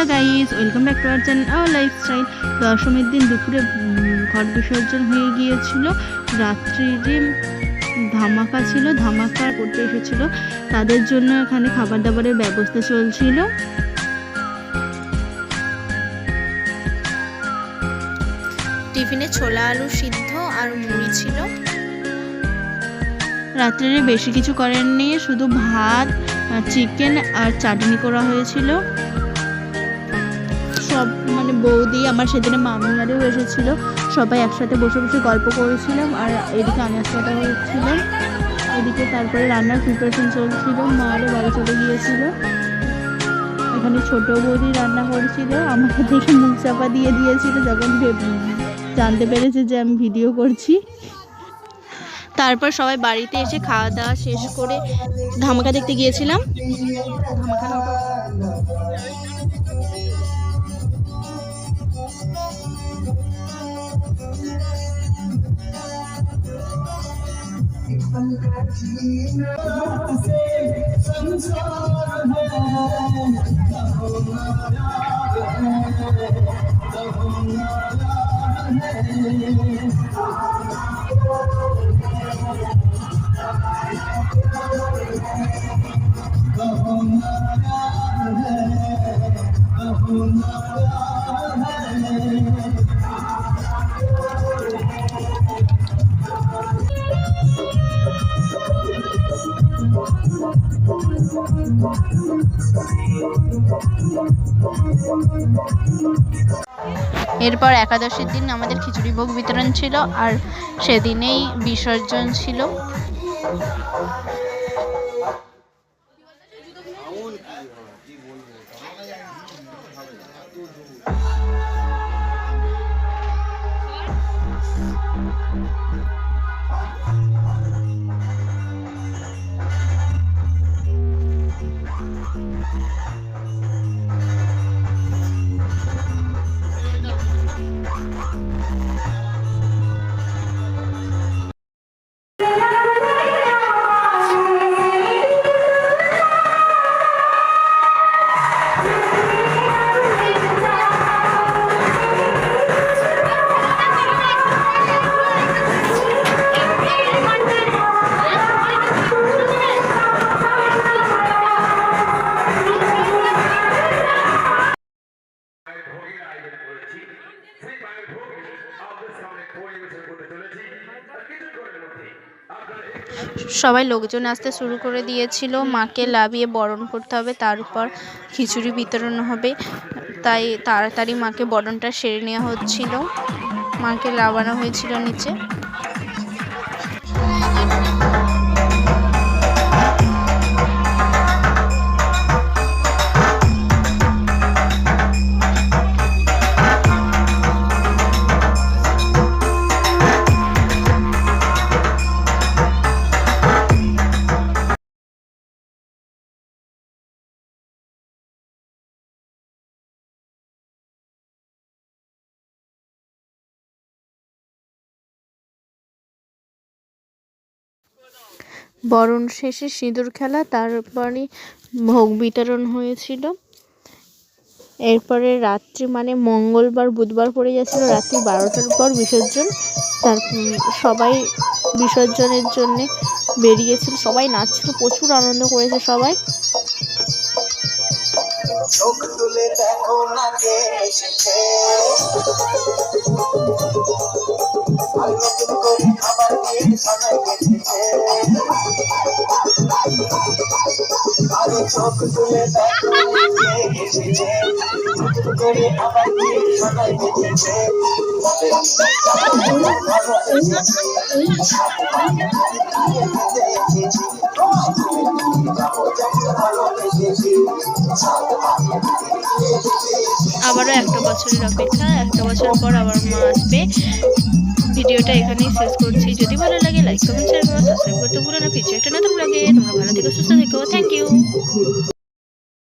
Hello guys, welcome back to our channel hour lifestyle. দশমীর দিন দুপুরে ঘট বিসর্জন হয়ে গিয়েছিল। রাত্রিরে ধামাকা ছিল, ধামাকা করতে এসেছিল, তাদের জন্য এখানে খাবার দাবারের ব্যবস্থা চলছিল। টিফিনে ছোলা আলু সিদ্ধ আর মুড়ি ছিল। রাত্রিরে বেশি কিছু করেননি, শুধু ভাত, চিকেন আর চাটনি করা হয়েছিল। সব বৌদি, আমার সেদিনে মামিয়ারেও এসেছিল, সবাই একসাথে বসে বসে গল্প করেছিলাম। আর এদিকে আনাজ কাটা হচ্ছিলাম, এদিকে তারপরে রান্নার প্রিপারেশন চলছিল। মারও বাড়ি চলে গিয়েছিল। এখানে ছোট বৌদি রান্না করেছিল, আমাকে দেখে মুখ চাপা দিয়ে দিয়েছিল যখন জানতে পেরেছে যে আমি ভিডিও করছি। তারপর সবাই বাড়িতে এসে খাওয়া দাওয়া শেষ করে ধামাকা দেখতে গিয়েছিলাম। এরপর একাদশীর দিন আমাদের খিচুড়ি ভোগ বিতরণ ছিল, আর সেদিনেই বিসর্জন ছিল। সবাই লোকজন আসতে শুরু করে দিয়েছিল। মাকে লাভিয়ে বরণ করতে হবে, তার উপর খিচুড়ি বিতরণ হবে, তাই তাড়াতাড়ি মাকে বরণটা সেরে নেওয়া হচ্ছিল। মাকে লাভানো হয়েছিল নিচে। বরণ শেষে সিঁদুর খেলা, তারপরে ভোগ বিতরণ হয়েছিল। এরপরে রাত্রি মঙ্গলবার বুধবার পড়ে যাচ্ছিল, রাত্রি 12টার পর বিসর্জন। সবাই বিসর্জনের জন্য বেরিয়েছিল, সবাই নাচছিল, প্রচুর আনন্দ করেছে সবাই। চোখ তুলে দেখো না কে এসেছে, আর নতুন করে খাবার দিয়ে সাজাই গেছে। আরে চোখ তুলে দেখো না কে এসেছে, নতুন করে খাবার দিয়ে সাজাই গেছে। আবারও একটা বছরের অপেক্ষা, একটা বছর পর আবার মা আসবে। ভিডিওটা এখানেই শেষ করছি। যদি ভালো লাগে লাইক কমেন্ট শেয়ার করো, সাবস্ক্রাইব করতে ভুলো না। ফিউচার একটা নতুন ব্লগে তোমরা ভালো থেকো, সুস্থ থেকো। Thank you.